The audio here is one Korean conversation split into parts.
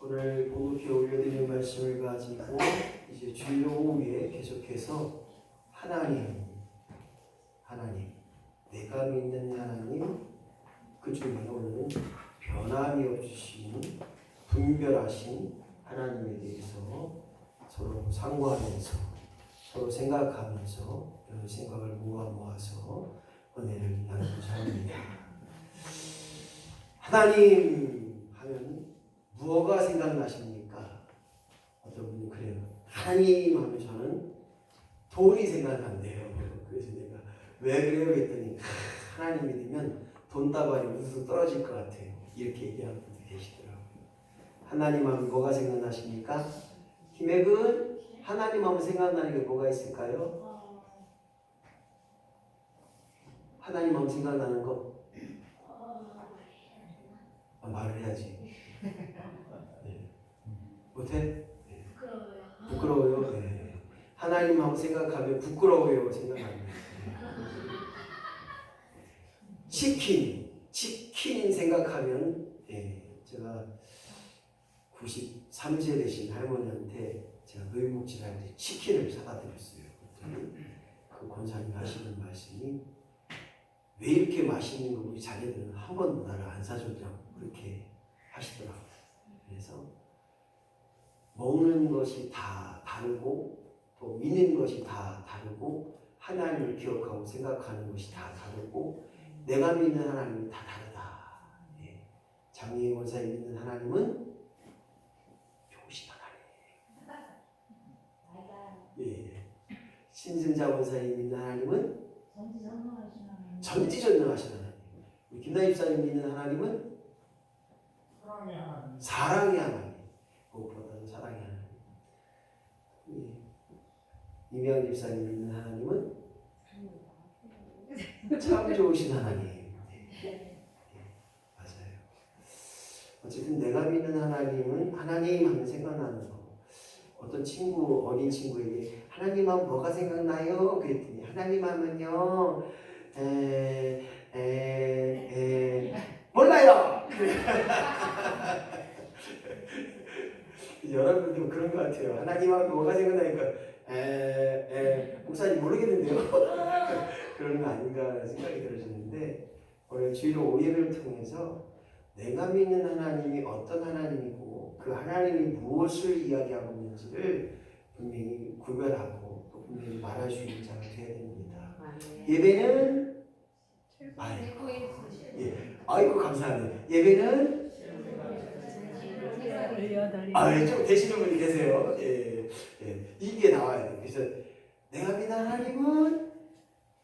오늘 본국에 올려드리는 말씀을 가지고 이제 주일 오후에 계속해서 하나님, 내가 믿는 하나님, 그 중에 오늘은 변함이 없으신 분별하신 하나님에 대해서 서로 상고하면서 서로 생각하면서 이런 생각을 모아서 은혜를 나누고자 합니다. 하나님 하면 무엇가 생각나십니까? 어떤 분은 그래요. 하나님 하면 저는 돈이 생각난대요. 그래서 내가 왜 그래요? 그랬더니 하나님이 되면 돈다발이 우수수 떨어질 것 같아요. 이렇게 얘기하는 분들 계시더라고요. 하나님 하면 뭐가 생각나십니까? 김혜근, 하나님 하면 생각나는 게 뭐가 있을까요? 하나님 하면 생각나는 거? 말을 해야지. 네. 못해? 네. 부끄러워요? 네. 하나님 하면 생각하면 부끄러워요. 생각합니다. 치킨 생각하면, 제가 93세 되신 할머니한테 제가 노인복지를 할 때 치킨을 사다 드렸어요. 그 권사님 하시는 말씀이 왜 이렇게 맛있는 거 우리 자녀들은 한 번도 나를 안 사줬냐고 그렇게 하시더라고요. 그래서 먹는 것이 다 다르고 또 믿는 것이 다 다르고 하나님을 기억하고 생각하는 것이 다 다르고 내가 믿는 하나님은 다 다르다. 장미애 권사님 믿는 하나님은 좋으신 하나님. 신승자 권사님 믿는 하나님은 전지전능하신 하나님. 김나 집사님 믿는 하나님은 사랑의 하나님. 무엇보다도 사랑의 하나님. 이명 집사님 믿는 하나님은 참 좋으신 하나님. 맞아요. 어쨌든 내가 믿는 하나님은 하나님 하면 생각나는 거. 어떤 어린 친구에게 하나님 하면 뭐가 생각나요? 그랬더니 하나님 하면요 몰라요. 여러분도 그런 것 같아요. 하나님 하면 뭐가 생각나니까 목사님 모르겠는데요. 그런 거 아닌가 생각이 들어지는데 오늘 주일 오예를 통해서 내가 믿는 하나님이 어떤 하나님이고 그 하나님이 무엇을 이야기하고 있는지를 분명히 구별하고 또 분명히 말할 수 있는 자가 되어야 됩니다. 예배는 아이고 감사하네. 예배는 좀 되시는 분이 계세요. 이게 나와야 돼요. 그래서 내가 믿는 하나님은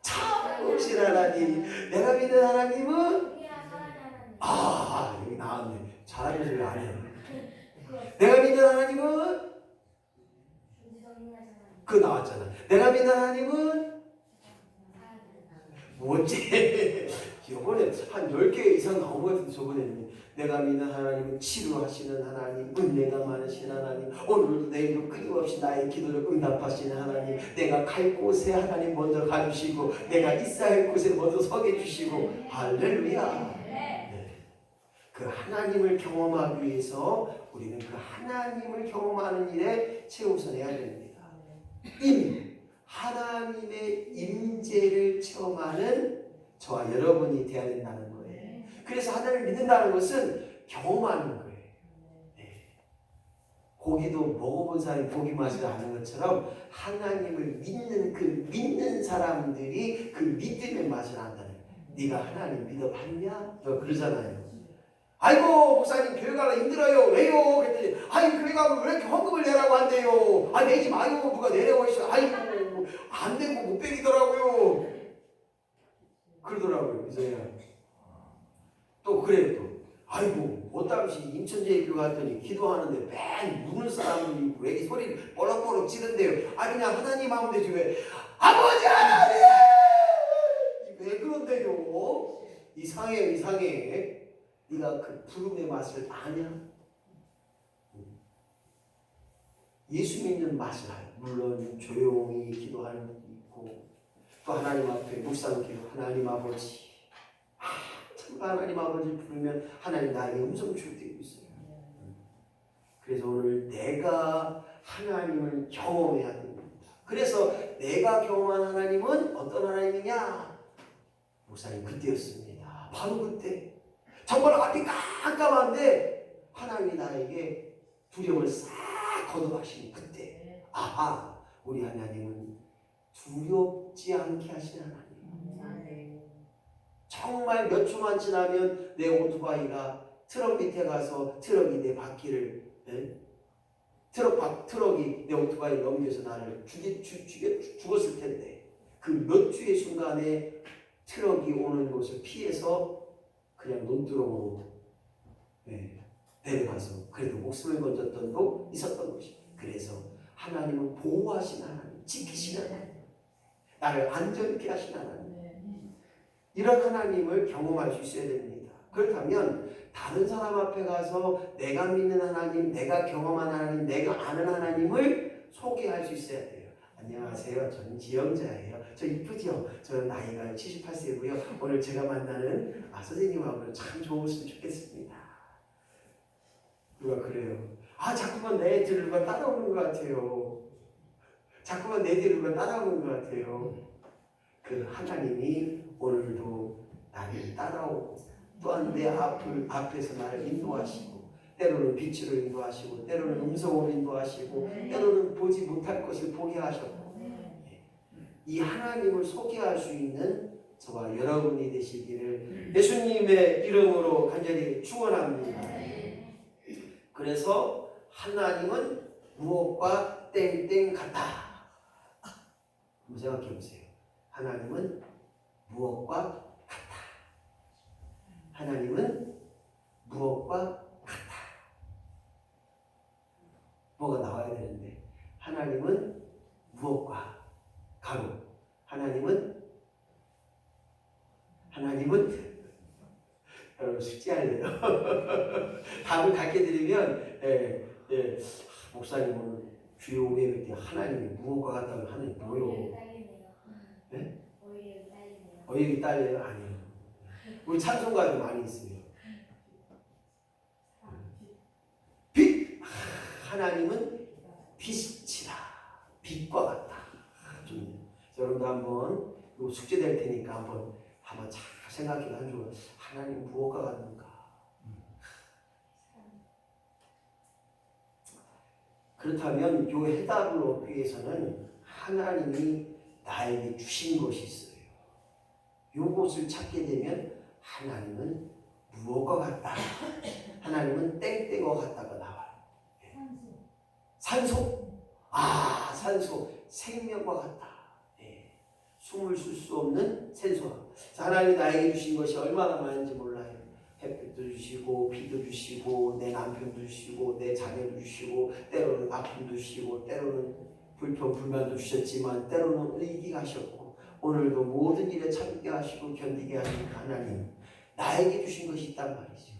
참 좋으신 하나님. 내가 믿는 하나님은 여기 나왔네. 잘하면서 왜 안 해? 내가 믿는 하나님은 그 나왔잖아. 내가 믿는 하나님은 뭐지? 이번에 한 10개 이상 나온 것 같은데 저번에는 내가 믿는 하나님은 치료하시는 하나님, 은혜가 많으신 하나님, 오늘도 내일도 끊임없이 나의 기도를 응답하시는 하나님, 내가 갈 곳에 하나님 먼저 가주시고 내가 있어야 할 곳에 먼저 서게 주시고 할렐루야. 그 하나님을 경험하기 위해서 우리는 그 하나님을 경험하는 일에 최우선해야 됩니다. 하나님의 임재를 체험하는 저와 여러분이 되어야 된다는 거예요. 그래서 하나님을 믿는다는 것은 경험하는 거예요. 고기도 먹어본 사람이 고기 맛을 아는 것처럼 하나님을 믿는 사람들이 그 믿음의 맛을 안다는 거예요. 네가 하나님 믿어봤냐? 그러잖아요. 아이고 목사님 교회 가려 힘들어요. 왜요? 그랬더니 아이고 교회 가면 왜 이렇게 헌금을 내라고 한대요. 내지 마요. 누가 내라고 했어요. 아이고 안 되고 못 빼기더라고요. 그러더라고요. 그래서 또 그래요. 또 아이고 어땀시 인천제일 교회 갔더니 기도하는데 맨 우는 사람들이 있고 애기 소리를 뻘럭뻘럭 지른대요. 그냥 하나님 하면 되지 왜 아버지 하나님 왜 그런데요? 이상해. 네가 그 부름의 맛을 아냐? 예수 믿는 맛을 알아. 물론 조용히 기도하는 것도 있고 또 하나님 앞에 묵상기도 하나님 아버지 참 하나님 아버지 부르면 하나님 나에게 음성 줄 때도 있어요. 그래서 오늘 내가 하나님을 경험해야 됩니다. 그래서 내가 경험한 하나님은 어떤 하나님이냐? 목사님 그때였습니다. 바로 그때. 정말 앞이 깜깜한데 하나님이 나에게 두려움을 싹 걷어가시는 그때. 아하, 우리 하나님은 두렵지 않게 하시는 하나님. 정말 몇 초만 지나면 내 오토바이가 트럭 밑에 가서 트럭이 내 바퀴를 트럭이 내 오토바이를 넘겨서 나를 죽었을 텐데 그 몇 주의 순간에 트럭이 오는 곳을 피해서 그냥 논두렁으로 내려가서 그래도 목숨을 건졌던 도 있었던 것이. 그래서 하나님은 보호하시는 하나님, 지키시는 하나님, 나를 안전케 하시는 하나님, 이런 하나님을 경험할 수 있어야 됩니다. 그렇다면 다른 사람 앞에 가서 내가 믿는 하나님, 내가 경험한 하나님, 내가 아는 하나님을 소개할 수 있어야 돼요. 안녕하세요. 저는 지영자예요. 저 이쁘죠? 저는 나이가 78세고요. 오늘 제가 만나는 선생님하고 참 좋으시면 좋겠습니다. 누가 그래요? 자꾸만 내 뒤를 누가 따라오는 것 같아요. 자꾸만 내 뒤를 누가 따라오는 것 같아요. 그 하나님이 오늘도 나를 따라오고 또한 내 앞에서 나를 인도하시고 때로는 빛으로 인도하시고 때로는 음성으로 인도하시고 때로는 보지 못할 것을 보게 하셨고 이 하나님을 소개할 수 있는 저와 여러분이 되시기를 예수님의 이름으로 간절히 축원합니다. 그래서 하나님은 무엇과 땡땡 같다. 한번 생각해 보세요. 하나님은 무엇과 같다. 하나님은 무엇과 같다. 뭐가 나와야 되는데 하나님은 무엇과 가로. 하나님은 여러분 숙제할래요. 답을 갖게 드리면 목사님 오늘 주요 500일 때 하나님이 무엇과 같다면 하나님 뭐요? 어이기 딸려요? 아니에요. 우리 찬송가도 많이 있어요. 빛! 하나님은 빛이라. 빛과 같다. 여러분도 한번 이거 숙제 될 테니까 한번 잘 생각해 가지고 하나님 무엇과 같는가? 그렇다면 이 해답을 얻기 위해서는 하나님이 나에게 주신 것이 있어요. 이것을 찾게 되면 하나님은 무엇과 같다. 하나님은 땡땡과 같다가 나와요. 산소. 산소. 생명과 같다. 숨을 쉴 수 없는 생소함. 하나님이 나에게 주신 것이 얼마나 많은지 몰라요. 햇빛도 주시고 비도 주시고 내 남편도 주시고 내 자녀도 주시고 때로는 아픔도 주시고 때로는 불평불만도 주셨지만 때로는 이기게 하셨고 오늘도 모든 일에 참게 하시고 견디게 하시는 하나님, 나에게 주신 것이 있단 말이죠.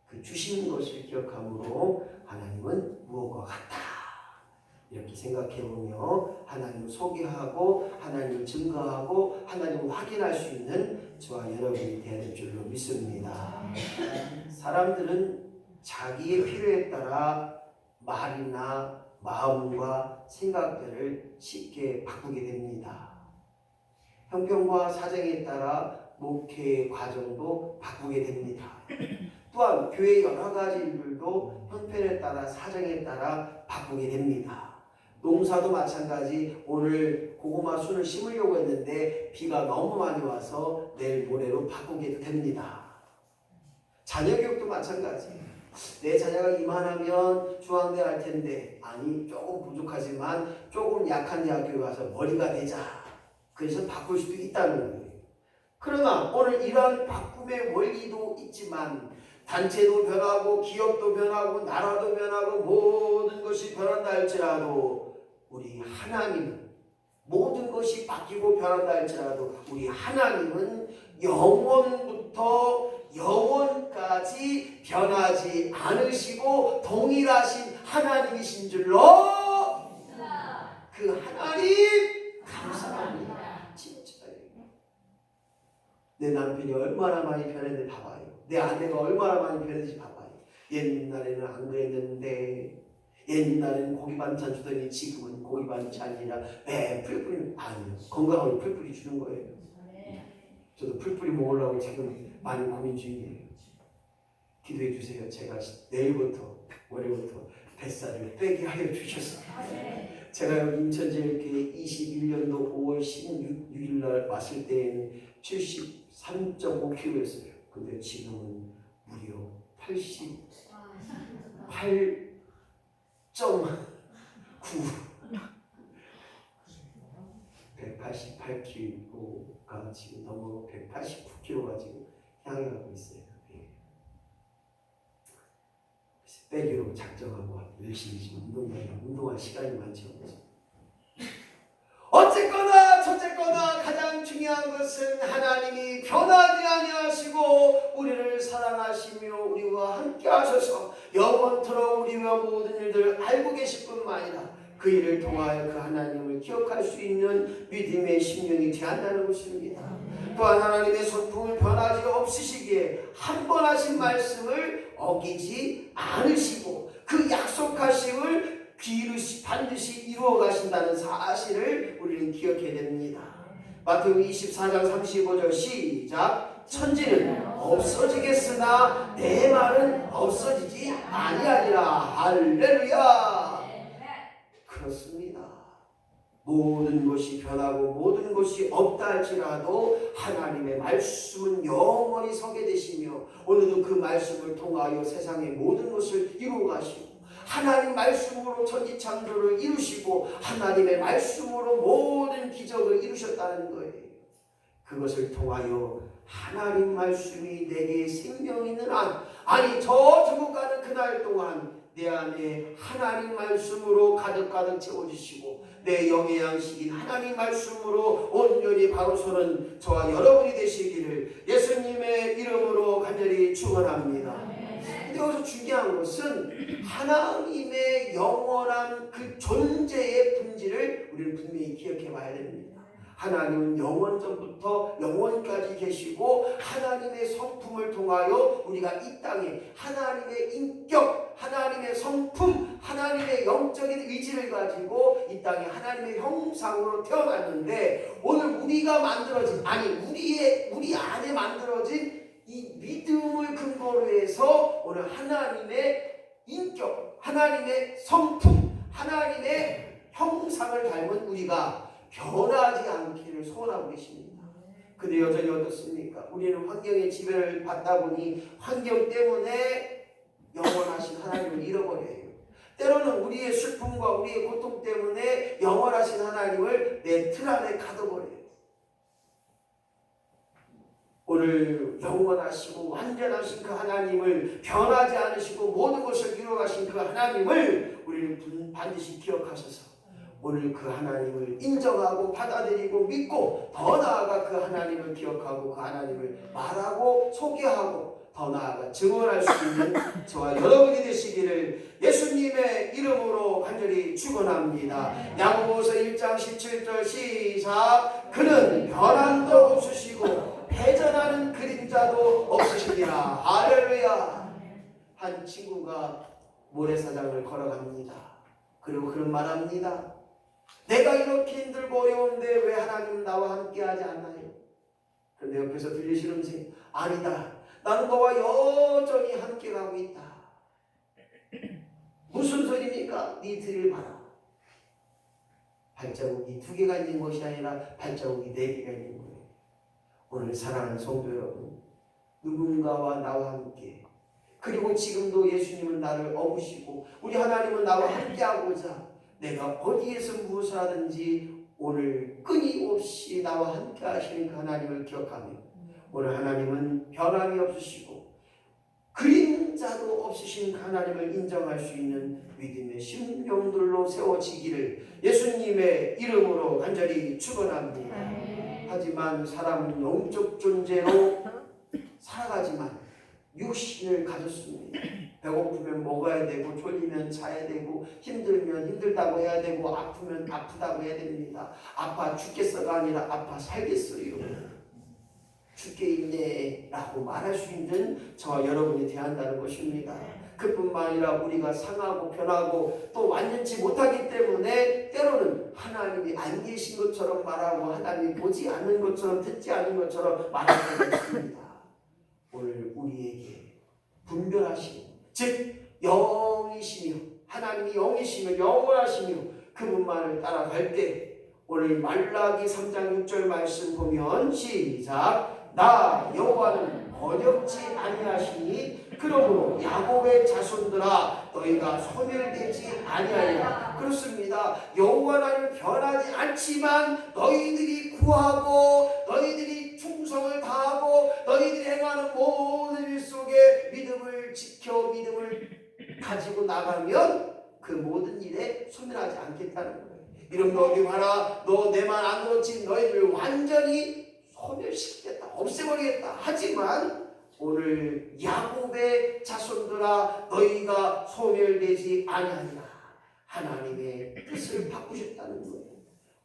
그 주신 것을 기억함으로 하나님은 무엇과 같다. 이렇게 생각해보며 하나님을 소개하고 하나님을 증거하고 하나님을 확인할 수 있는 저와 여러분이 되어야 될 줄로 믿습니다. 사람들은 자기의 필요에 따라 말이나 마음과 생각들을 쉽게 바꾸게 됩니다. 형편과 사정에 따라 목회의 과정도 바꾸게 됩니다. 또한 교회의 여러 가지 일들도 형편에 따라 사정에 따라 바꾸게 됩니다. 농사도 마찬가지. 오늘 고구마 순을 심으려고 했는데 비가 너무 많이 와서 내일 모레로 바꾸게 됩니다. 자녀 교육도 마찬가지. 내 자녀가 이만하면 중앙대 할 텐데 조금 부족하지만 조금 약한 대학교에 가서 머리가 되자. 그래서 바꿀 수도 있다는 거예요. 그러나 오늘 이러한 바꿈의 원리도 있지만 단체도 변하고 기업도 변하고 나라도 변하고 모든 것이 변한다 할지라도 우리 하나님은 모든 것이 바뀌고 변한다 할지라도 우리 하나님은 영원부터 영원까지 변하지 않으시고 동일하신 하나님이신 줄로 그 하나님 감사합니다. 진짜예요. 내 남편이 얼마나 많이 변했는지 봐봐요. 내 아내가 얼마나 많이 변했는지 봐봐요. 옛날에는 안 그랬는데 옛날에는 고기 반찬 주더니 지금은 고기 반찬이라 매 풀뿌리 아니요 건강하게 풀뿌리 주는 거예요. 저도 풀뿌리 먹으려고 지금 많이 고민 중이에요. 기도해 주세요. 제가 내일부터 월요일부터 뱃살을 빼게 하여 주셔서 제가 여기 인천제일교회 21년도 5월 16일 날 왔을 때에는 73.5kg였어요. 근데 지금은 무려 88.9 188kg가 지금 넘어 189kg가 지금 향해 가고 있어요. 빼기로 작정하고 열심히 지금 운동할 시간이 많지 않죠. 어쨌거나 가장 중요한 것은 하나님이 변하지 아니하시고 우리를 사랑하시며 우리와 함께 하셔서 영원토록 우리와 모든 일들을 알고 계실 뿐만 아니라 그 일을 통하여 그 하나님을 기억할 수 있는 믿음의 심령이 되었다는 것입니다. 또한 하나님의 성품을 변하지 없으시기에 한 번 하신 말씀을 어기지 않으시고 그 약속하심을 반드시 이루어 가신다는 사실을 우리는 기억해야 됩니다. 마태복음 24장 35절 시작. 천지는 없어지겠으나 내 말은 없어지지 아니하리라. 할렐루야. 그렇습니다. 모든 것이 변하고 모든 것이 없다 할지라도 하나님의 말씀은 영원히 서게 되시며 오늘도 그 말씀을 통하여 세상의 모든 것을 이루어 가시고 하나님 말씀으로 천지창조를 이루시고 하나님의 말씀으로 모든 기적을 이루셨다는 거예요. 그것을 통하여 하나님 말씀이 내게 생명이 있는 한, 아니 저 죽어가는 그날 동안 내 안에 하나님 말씀으로 가득 채워주시고 내 영의 양식인 하나님 말씀으로 온전히 바로 서는 저와 여러분이 되시기를 예수님의 이름으로 간절히 축원합니다. 근데 여기서 중요한 것은 하나님의 영원한 그 존재의 본질을 우리는 분명히 기억해 봐야 됩니다. 하나님은 영원전부터 영원까지 계시고 하나님의 성품을 통하여 우리가 이 땅에 하나님의 인격, 하나님의 성품, 하나님의 영적인 의지를 가지고 이 땅에 하나님의 형상으로 태어났는데 오늘 우리가 만들어진, 아니 우리 안에 만들어진 이 믿음을 근거로 해서 오늘 하나님의 인격, 하나님의 성품, 하나님의 형상을 닮은 우리가 변하지 않기를 소원하고 계십니다. 근데 여전히 어떻습니까? 우리는 환경의 지배를 받다 보니 환경 때문에 영원하신 하나님을 잃어버려요. 때로는 우리의 슬픔과 우리의 고통 때문에 영원하신 하나님을 내 틀 안에 가둬버려요. 오늘 영원하시고 완전하신 그 하나님을 변하지 않으시고 모든 것을 이루어가신 그 하나님을 우리는 반드시 기억하셔서 오늘 그 하나님을 인정하고 받아들이고 믿고 더 나아가 그 하나님을 기억하고 그 하나님을 말하고 소개하고 더 나아가 증언할 수 있는 저와 여러분이 되시기를 예수님의 이름으로 간절히 축원합니다. 야고보서 1장 17절 시작. 그는 변함도 없으시고 패전하는 그림자도 없으시리라. 할렐루야. 한 친구가 모래사장을 걸어갑니다. 그리고 그런 말합니다. 내가 이렇게 힘들고 어려운데 왜 하나님 나와 함께 하지 않나요? 그런데 옆에서 들리시는 음성이 아니다. 나는 너와 여전히 함께 가고 있다. 무슨 소리입니까? 네 뒤를 봐라. 발자국이 2개가 있는 것이 아니라 발자국이 4개가 있는 거예요. 오늘 사랑하는 성도 여러분, 누군가와 나와 함께, 그리고 지금도 예수님은 나를 업으시고 우리 하나님은 나와 함께하고자 내가 어디에서 무엇을 하든지 오늘 끊임없이 나와 함께 하시는 그 하나님을 기억하며 오늘 하나님은 변함이 없으시고 그림자도 없으신 그 하나님을 인정할 수 있는 믿음의 심령들로 세워지기를 예수님의 이름으로 간절히 축원합니다. 하지만 사람은 영적 존재로 살아가지만 육신을 가졌습니다. 배고프면 먹어야 되고 졸리면 자야 되고 힘들면 힘들다고 해야 되고 아프면 아프다고 해야 됩니다. 아파 죽겠어가 아니라 아파 살겠어요. 죽게 있네 라고 말할 수 있는 저와 여러분이 되어야 한다는 것입니다. 그뿐만 아니라 우리가 상하고 변하고 또 완전치 못하기 때문에 때로는 하나님이 안 계신 것처럼 말하고 하나님이 보지 않는 것처럼 듣지 않는 것처럼 말할 때가 있습니다. 오늘 우리에게 분별하시고 즉 영이시며 하나님이 영이시며 영원하시며 그분만을 따라갈 때 오늘 말라기 3장 6절 말씀 보면 시작 나 여호와는 번역지 아니하시니 그러므로 야곱의 자손들아 너희가 소멸되지 아니하리라. 그렇습니다. 여호와 하나님은 변하지 않지만 너희들이 구하고 너희들이 충성을 다하고 너희들이 행하는 모든 일 속에 믿음을 지켜 믿음을 가지고 나가면 그 모든 일에 소멸하지 않겠다는 거예요. 이런 거 어디 봐라. 너 내 말 안 들었지. 너희들을 완전히 소멸시키겠다. 없애버리겠다. 하지만 오늘 야곱의 자손들아 너희가 소멸되지 아니하리라. 하나님의 뜻을 바꾸셨다는 거예요.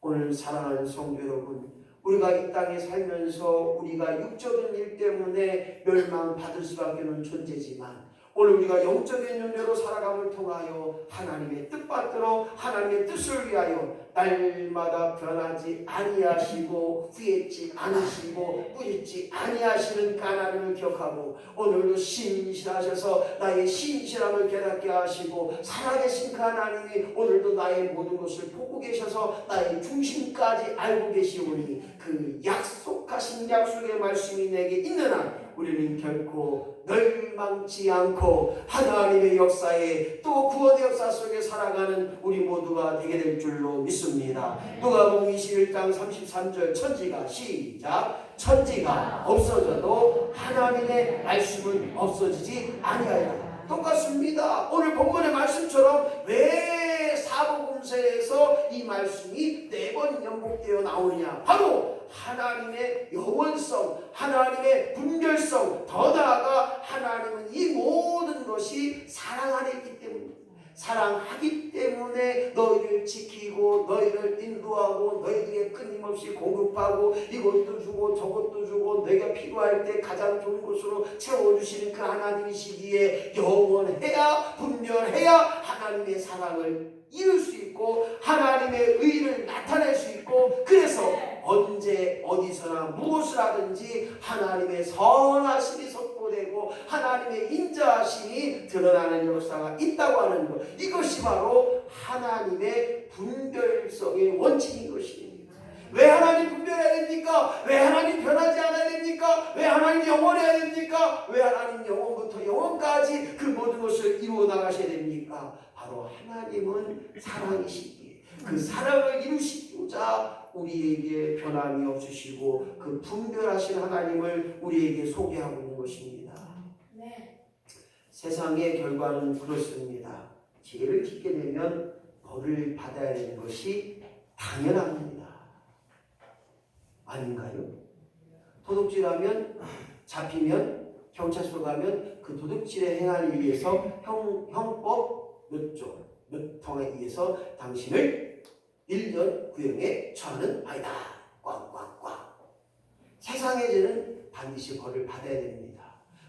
오늘 사랑하는 성도 여러분, 우리가 이 땅에 살면서 우리가 육적인 일 때문에 멸망받을 수밖에 없는 존재지만 오늘 우리가 영적인 연료로 살아감을 통하여 하나님의 뜻받들어 하나님의 뜻을 위하여 날마다 변하지 아니하시고 후회치 않으시고 꾸짖지 아니하시는 하나님을 기억하고 오늘도 신실하셔서 나의 신실함을 깨닫게 하시고 살아계신 그 하나님이 오늘도 나의 모든 것을 보고 계셔서 나의 중심까지 알고 계시오니 그 약속하신 약속의 말씀이 내게 있는 한 우리는 결코 멸망치 않고 하나님의 역사에 또 구원의 역사 속에 살아가는 우리 모두가 되게 될 줄로 믿습니다. 누가복음 21장 33절 천지가 시작 천지가 없어져도 하나님의 말씀은 없어지지 아니하리라. 똑같습니다. 오늘 본문의 말씀처럼 왜 사복음서에서 이 말씀이 4번 연복되어 나오느냐. 바로 하나님의 영원성, 하나님의 분별성, 더 나아가 하나님은 이 모든 것이 사랑 안에 있기 때문입니다. 사랑하기 때문에 너희를 지키고 너희를 인도하고 너희에게 끊임없이 공급하고 이것도 주고 저것도 주고 너희가 필요할 때 가장 좋은 것으로 채워주시는 그 하나님이시기에 영원해야 분별해야 하나님의 사랑을 이룰 수 있고 하나님의 의를 나타낼 수 있고 그래서 언제 어디서나 무엇을 하든지 하나님의 선하심이 선포되고 하나님의 인자하심이 드러나는 역사가 있다고 하는 것, 이것이 바로 하나님의 분별성의 원칙인 것입니다. 왜 하나님 분별해야 됩니까? 왜 하나님 변하지 않아야 됩니까? 왜 하나님 영원해야 됩니까? 왜 하나님 영원부터 영원까지 그 모든 것을 이루어 나가셔야 됩니까? 바로 하나님은 사랑이시기에 그 사랑을 이루시고자 우리에게 변함이 없으시고 그 분별하신 하나님을 우리에게 소개하고 있는 것입니다. 세상의 결과는 그렇습니다. 죄를 짓게 되면 벌을 받아야 되는 것이 당연합니다. 아닌가요? 도둑질하면 잡히면 경찰서 가면 그 도둑질의 행위에 의해서 형법 몇 조, 몇 통에 의해서 당신을 1년 구형에 처하는 바이다. 꽝꽝꽝. 세상의 죄는 반드시 벌을 받아야 됩니다.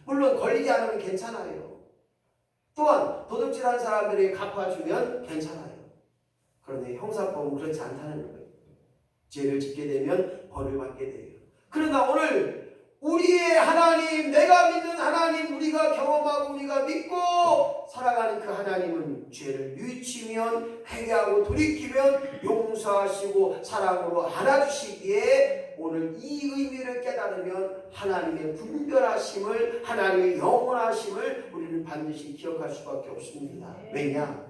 물론 걸리지 않으면 괜찮아요. 또한 도둑질한 사람들이 갚아주면 괜찮아요. 그런데 형사법은 그렇지 않다는 거예요. 죄를 짓게 되면 벌을 받게 돼요. 그러나 오늘 우리의 하나님, 내가 믿는 하나님, 우리가 경험하고 우리가 믿고 살아가는 그 하나님은 죄를 뉘우치면 회개하고 돌이키면 용서하시고 사랑으로 안아주시기에 오늘 이 의미를 깨달으면 하나님의 분별하심을, 하나님의 영원하심을 우리는 반드시 기억할 수밖에 없습니다. 왜냐?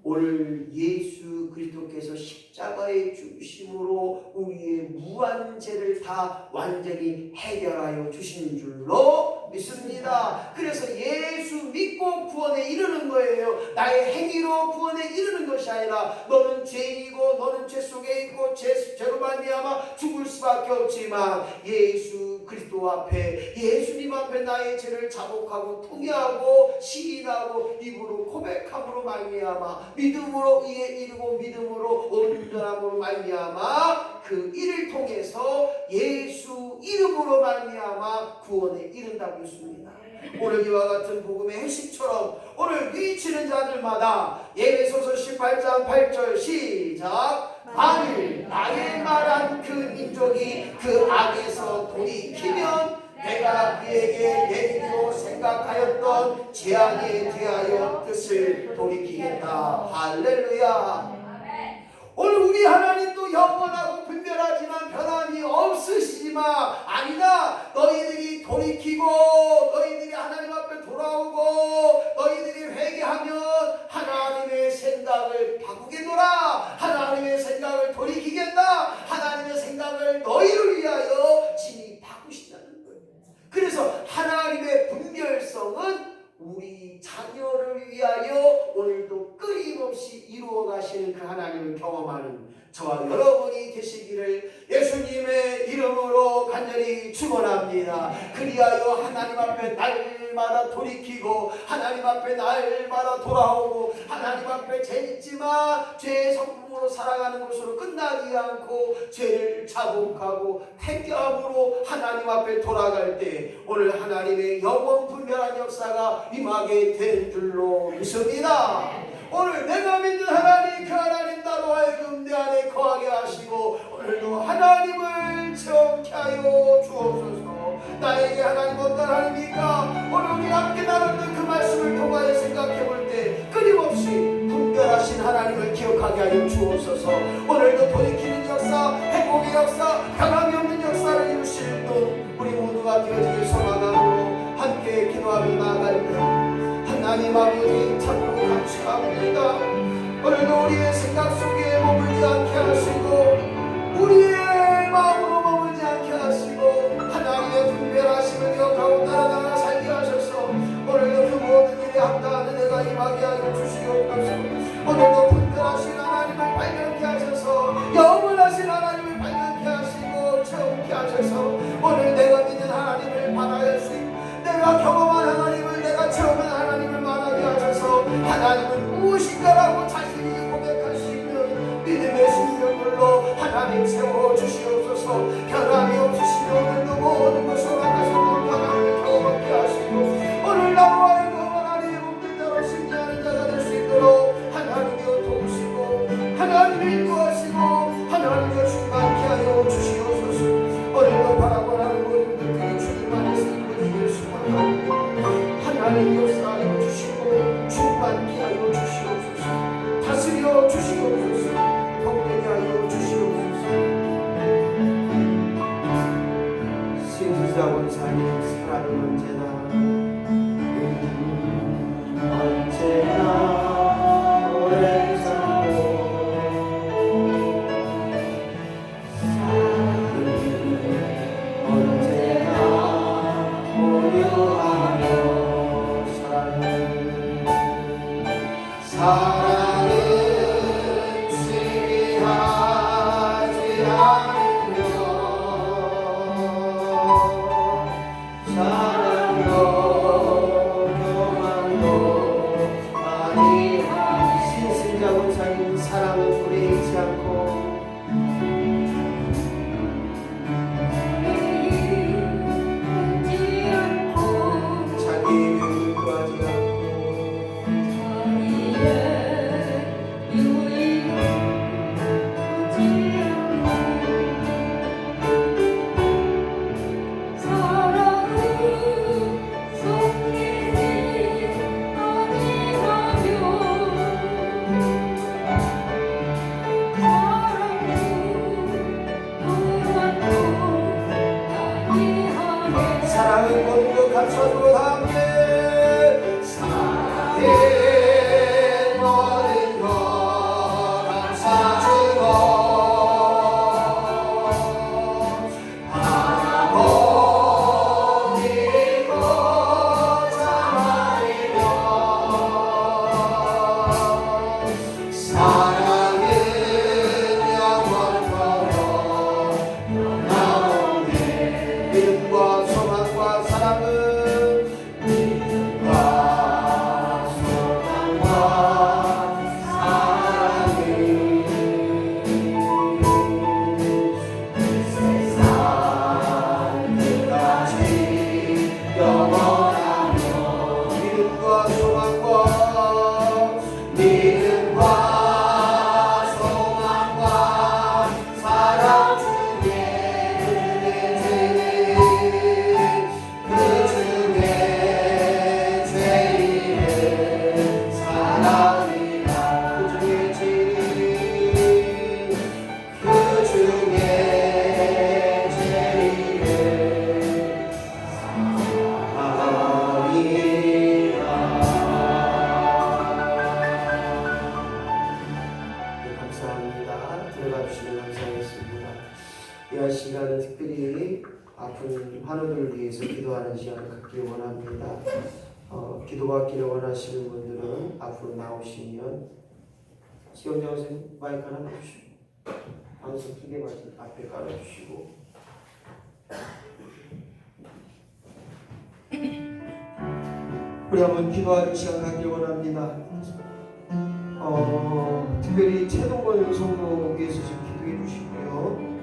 오늘 예수 그리스도께서 십자가의 죽으심으로 우리의 무한 죄를 다 완전히 해결하여 주신 줄로 믿습니다. 그래서 예수 믿고 구원에 이르는 거예요. 나의 행위로 구원에 이르는 것이 아니라 너는 죄인이고 너는 죄 속에 있고 죄로 말미암아 죽을 수밖에 없지만 예수 그리스도 앞에, 예수님 앞에 나의 죄를 자복하고 통회하고 시인하고 입으로 고백함으로 말미암아 믿음으로 이에 이르고 믿음으로 온전함으로 말미암아 그 일을 통해서 예수 이름으로 말미암아 구원에 이른다고 했습니다. 오늘 이와 같은 복음의 핵심처럼 오늘 미치는 자들마다 예배소서 18장 8절 시작. 만일 나의 말한 그 민족이 그 악에서 돌이키면 내가 그에게 내리기로 생각하였던 재앙에 대하여 뜻을 돌이키겠다. 할렐루야. 오늘 우리 하나님도 영원하고 분별하지만 변함이 없으시지만 아니다. 너희들이 돌이키고 너희들이 하나님 앞에 돌아오고 너희들이 회개하면 하나님의 생각을 바꾸겠노라. 하나님의 생각을 돌이키겠다. 하나님의 생각을 너희를 위하여 진히 바꾸신다는 거예요. 그래서 하나님의 분별성은 우리 자녀를 위하여 오늘도 끊임없이 이루어 가시는 그 하나님을 경험하는 저와 여러분이 되시기를 예수님의 이름으로 간절히 축원합니다. 그리하여 하나님 앞에 날마다 돌이키고 하나님 앞에 날마다 돌아오고 하나님 앞에 재밌지만 죄의 성품으로 살아가는 것으로 끝나지 않고 죄를 자복하고 회개함으로 하나님 앞에 돌아갈 때 오늘 하나님의 영원 분별한 역사가 임하게 되는 줄로 믿습니다. 오늘 내가 믿는 하나님, 그 하나님 나로 하여금 내 안에 거하게 하시고 오늘도 하나님을 체험케 하여 주옵소서. 나에게 하나님 어떤 하나님입니까? 오늘 우리 함께 나눴던 그 말씀을 통하여 생각해 볼 때 끊임없이 분별하신 하나님을 기억하게 하여 주옵소서. 오늘도 돌이키는 역사, 회복의 역사, 변함이 없는 역사를 이루실 분 우리 모두가 되어지길 소망하고 함께 기도하며 나아갈 때 하나님 아버지 참고 감사합니다. 오늘도 우리의 생각 속에 머물지 않게 하시고 우리의 마음으로 머물지 않게 하시고 하나님의 분별하심을 기억하고 따라다가 살게 하셔서 오늘도 그 모든 일에 합당한 은혜가 임하게 하여 주시옵소서. 오늘도 분별하신 하나님을 발견케 하셔서 영원하신 하나님을 발견케 하시고 체험케 하셔서 오늘 내가 믿는 하나님을 바라할 수 있고 내가 경험한 하나님을 내가 체험한 하나님을 말하게 하셔서 하나님은 무엇인가라고 자신이 고백할 수 있는 믿음의 심령들로 하나님 세워주시옵소서. 변함이 없으시니 오늘도 모든 것을 허락하시고 하나님을 경험하게 하시고 오늘 나와 하여금 하나님의 몸된 자로 승리하는 자가 될 수 있도록 하나님이여 도우시고 하나님이 인도하시고 하나님이여 충만케 하여 주시옵소서. 오늘도 바라보라는 모든 것들이 주님 안에서 이루어지길 소망합니다. 하나님 역사하여 주시고 충만케 하여 주시옵소서. 다스려 주시옵소서. 복되게 하여 주시옵소서. 신지자원 사님 사랑은 언제나 오래 살고 사랑은 시기하지 않으며 사랑도 교만도 아니하니 신승자 권사님 사랑은 오래 있지 않고 자기의 교육을 구하지 않고 주일날 시간은 특별히 아픈 환우들을 위해서 기도하는 시간을 갖기를 원합니다. 기도받기를 원하시는 분들은 앞으로 나오시면 시험자 선생님 마이크 하나 주시고 방송 두개 맞은 앞에 깔아주시고 우리 한번 기도하는 시간 갖기를 원합니다. 특별히 최동건 성도 위해서 좀 기도해 주시고요.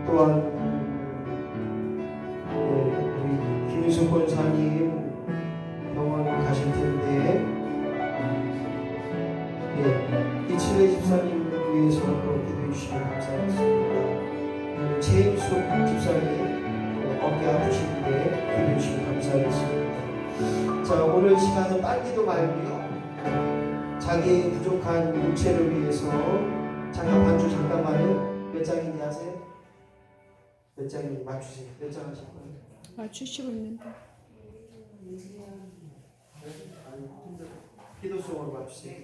또한 우리 김윤석 권사님 병원 가실 텐데 이칠레 집사님 위해서 또 기도해 주시면 감사하겠습니다. 최임숙 집사님 어깨 아프신데 기도해 주시면 감사하겠습니다. 자, 오늘 시간은 빨기도 말고요. 자기 부족한 육체를 위해서 잠깐만요. 몇 장인지 아세요? 몇 장인지 맞추세요. 몇 장 하실 거예요? 맞추시고 있는데. 기도송으로 맞추세요.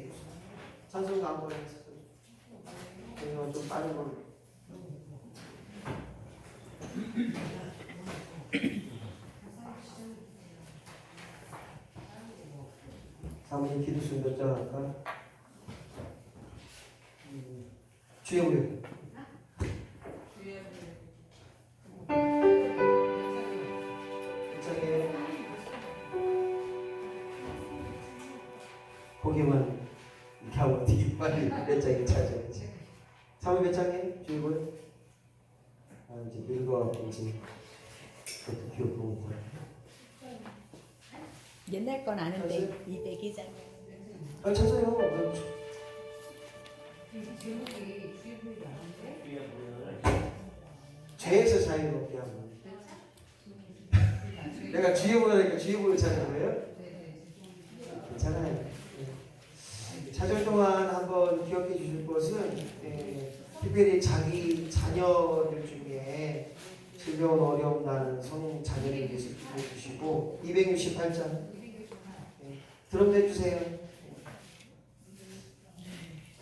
찬송가 한번 해주세요. 좀 빠른 걸로. 사모님 기도송 몇 장 할까? 주의 우리 고개만 이렇게 하고 어떻게 빨리 몇 장에 찾아야지. 3월 몇 장에 주의보여? 이제 늙어가고 이제 그것도 기억 보고 옛날 건 아는데 202장. 찾아요. 죄에서 자유롭게 하면 내가 주의보여니까 주의보여 찾는 거예요? 괜찮아요. 사절 동안 한번 기억해 주실 것은 특별히 자기 자녀들 중에 질병 어려움 나는 성 자녀를 위해서 기도해 주시고 268장 드럼 해주세요.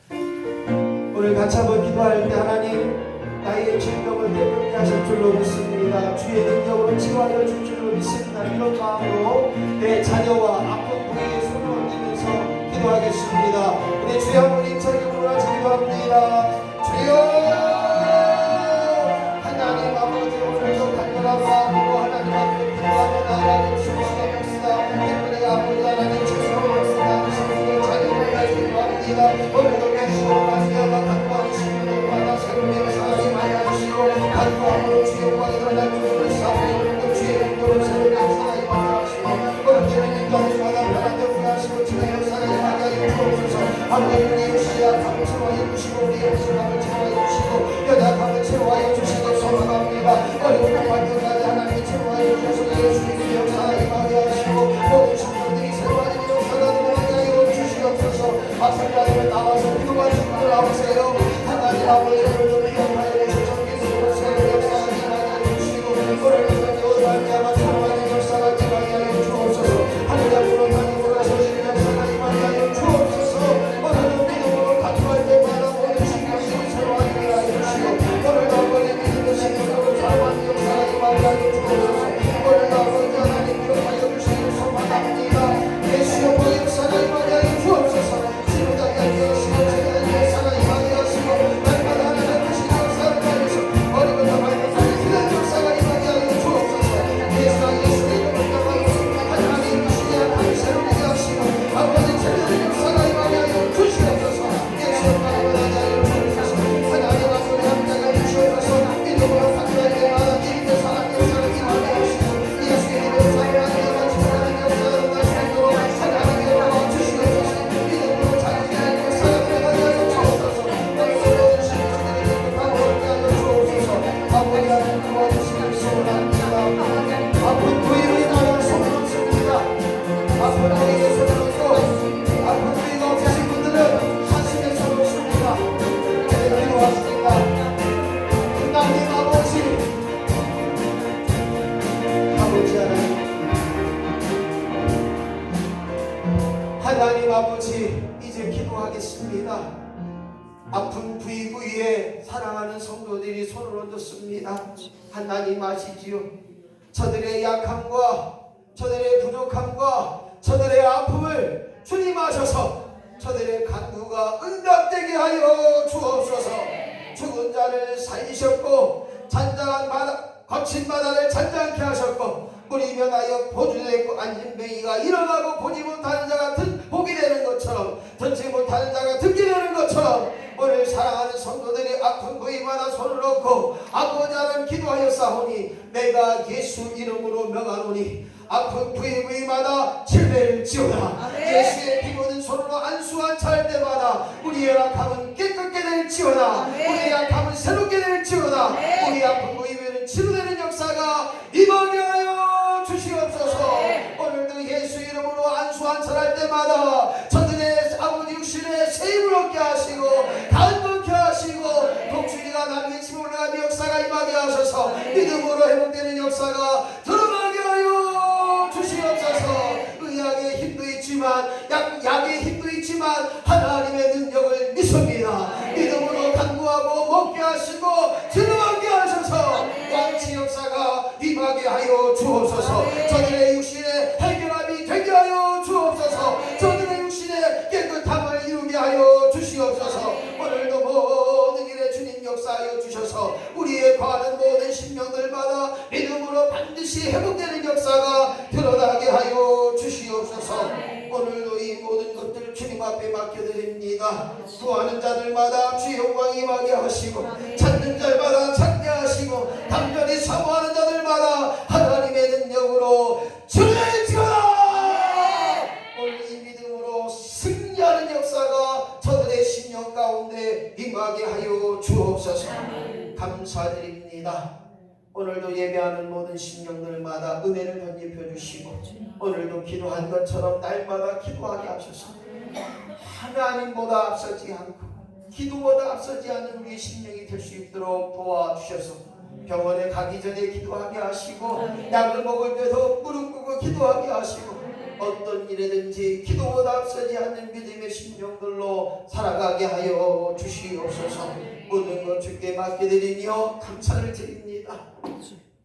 오늘 같이 한번 기도할 때 하나님 나의 질병을 깨끗게 하실 줄로 믿습니다. 주의 능력으로 치유하여 줄 줄로 믿습니다. 이런 마음으로 내 자녀와 아픈 부위에 손을 얹으면서 기도하겠습니다. 우리 주여 한번 힘차게 불러서 기도합니다. 주여 하나님 아버지 오늘도 간절한 마음으로 하나님 앞에 기도하며 나아가는 수고하게 합시다. 특별히 아버지 하나님 죄송합니다. 주님의 자녀를 가지고 기도합니다. 오늘도 계시고 마시아가 간구하는 신분을 받아 새로운 역사하게 하여 주시고 간구함으로 주의 영광이 드러난 주를 사모하고 주의 영광을 새로운 역사하게 하여 주시고 오늘 주의 영광을 받아 편안하게 구하시고 주의 역사를 하게 주옵소서. 아버지 시야 감을 채워해 주시고 우리의 소망을 채워해 주시고 연약함을 채워해 주시고 소망합니다. 어려운 환경까지 하나님이 채워해 주셔서 예수님의 역사를 임하게 하시고 모든 신분들이 새로운 역사가 들어가게 주시옵소서. 마찬가지로 나와서 기도만 주고 나오세요. 하나님 아버지 오늘도 기억하여 주셔서 계속 새로운 역사를 임하게 주시고 오늘도 오늘 말미암아 새로운 역사가 임하게 하여 주옵소서. 하늘 앞으로 하늘보다 서신 역사가 임하게 하여 주옵소서. 오늘도 믿음으로 간구할 때마다 모든 신경이 새로운 일을 하여 주시고 오늘도 아버지 믿음의 신경으로 새로운 역사가 임하게 하여 주옵소서. 오늘도 아버지 하나님 기억하여 주시길 소망합니다. 예수여 그 역사가 임하게 하여 주옵소서. 지도자가 되어시고 제자의 역사가 임하게 하시고 날마다 하나님 주신 역사를 가지고 어리고 남아있는 사람의 역사가 임하게 하여 주옵소서. 예수의 하나님 주시기 하나님 새롭게 하시고 아버지 제자의 역사가 임하게 하여 주시옵소서. 예수의 마음을 하여 주옵소서. 하나님 앞으로 함께하여 주옵소서. 믿음으로 간구할 때마다 믿음의 사랑 역사를 임하게 하시고 예수의 역사를 하나님 같이 하나님 역사를 마시고 하나님의 영광 주시옵소서. 믿음으로 자기의 역사를 하나님 하여 주옵소서. 오늘도 주시는 주님의 기쁨과 함께 하여 주옵소서. 아버지 하나님 도와주시길 소원합니다. 아픈 부위로 인하여 손을 얹습니다. 아픈 부위에 손을 얹고 아픈 부위가 없으신 분들은 한심에 손을 얹습니다. 기도하십니다. 하나님 아버지 하나님 아버지 이제 기도하겠습니다. 아픈 부위부위에 사랑하는 성도들이 손을 얹었습니다. 하나님 아시지요? 저들의 약함과 저들의 부족함과 저들의 아픔을 주님 아셔서 저들의 간구가 응답되게 하여 주옵소서. 죽은 자를 살리셨고 잔잔한 바다, 거친 바다를 잔잔케 하셨고 물이 변하여 보주되고 앉은 뱅이가 일어나고 보지 못하는 자가 보게 되는 것처럼 듣지 못하는 자가 듣게 되는 것처럼 오늘 사랑하는 성도들이 아픈 부위마다 손을 얹고 아버지 하나님 기도하였사오니 내가 예수 이름으로 명하노니 아픈 부위마다 칠배를 지어라. 예수의 피 묻은 손으로 안수한 찰 때마다 우리의 약함은 깨끗게 될지어다. 우리의 약함은 새롭게 될지어다. 우리 아픈 부위에는 치료되는 역사가 임하게 하여 주시옵소서. 오늘도 예수 이름으로 안수한 찰할 때마다 저들의 아버지 육신에 세임을 얻게 하시고 간독케 하시고 독수리가 남에게 치고 올라가는 역사가 임하게 하셔서 믿음으로 회복되는 역사가 드러나게 하여 주시옵소서. 의학의 힘도 있지만 약의 힘도 있지만 하나님의 능력을 믿습니다. 믿음으로 간구하고 먹게 하시고 들어가게 하셔서 완치 역사가 임하게 하여 주옵소서. 저들의 육신에 해결함이 되게 하여 주옵소서. 저들의 육신에 깨끗함을 이루게 하여 주시옵소서. 오늘도 모든 일에 주님 역사하여 주셔서 우리의 과는 모든 심령들마다 믿음으로 반드시 회복되는 역사가 드러나게 하여 주시옵소서. 오늘도 이 모든 것들을 주님 앞에 맡겨드립니다. 구하는 자들마다 주의 영광 임하게 하시고 찾는 자들마다 찾게 하시고 간절히 사모하는 자들마다 하나님의 능력으로 주님지어라. 오늘 이 믿음으로 승리하는 역사가 저들의 심령 가운데 임하게 하여 주옵소서. 감사드립니다. 오늘도 예배하는 모든 심령들마다 은혜를 덧입혀 주시고 오늘도 기도한 것처럼 날마다 기도하게 하셔서 하나님보다 앞서지 않고 기도보다 앞서지 않는 우리의 심령이 될 수 있도록 도와주셔서 병원에 가기 전에 기도하게 하시고 약을 먹을 때도 무릎 꿇고 기도하게 하시고 어떤 일이든지 기도보다 앞서지 않는 믿음의 심령들로 살아가게 하여 주시옵소서. 모든 것 주께 맡겨드리며 감사를 드립니다.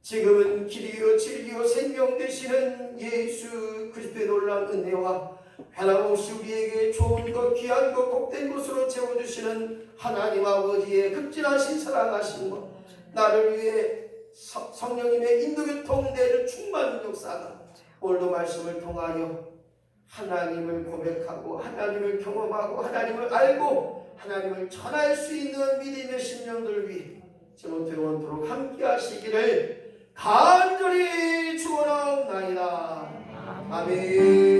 지금은 길이요 진리요 생명 되시는 예수 그리스도의 놀라운 은혜와 변함없이 우리에게 좋은 것 귀한 것 복된 것으로 채워주시는 하나님 아버지의 극진하신 사랑하신 것 나를 위해 성령님의 인도교통대를 충만한 역사가 오늘도 말씀을 통하여 하나님을 고백하고 하나님을 경험하고 하나님을 알고 하나님을 전할 수 있는 믿음의 심령들 위해 지금부터 영원토록 함께 하시기를 간절히 축원하옵나이다. 아멘.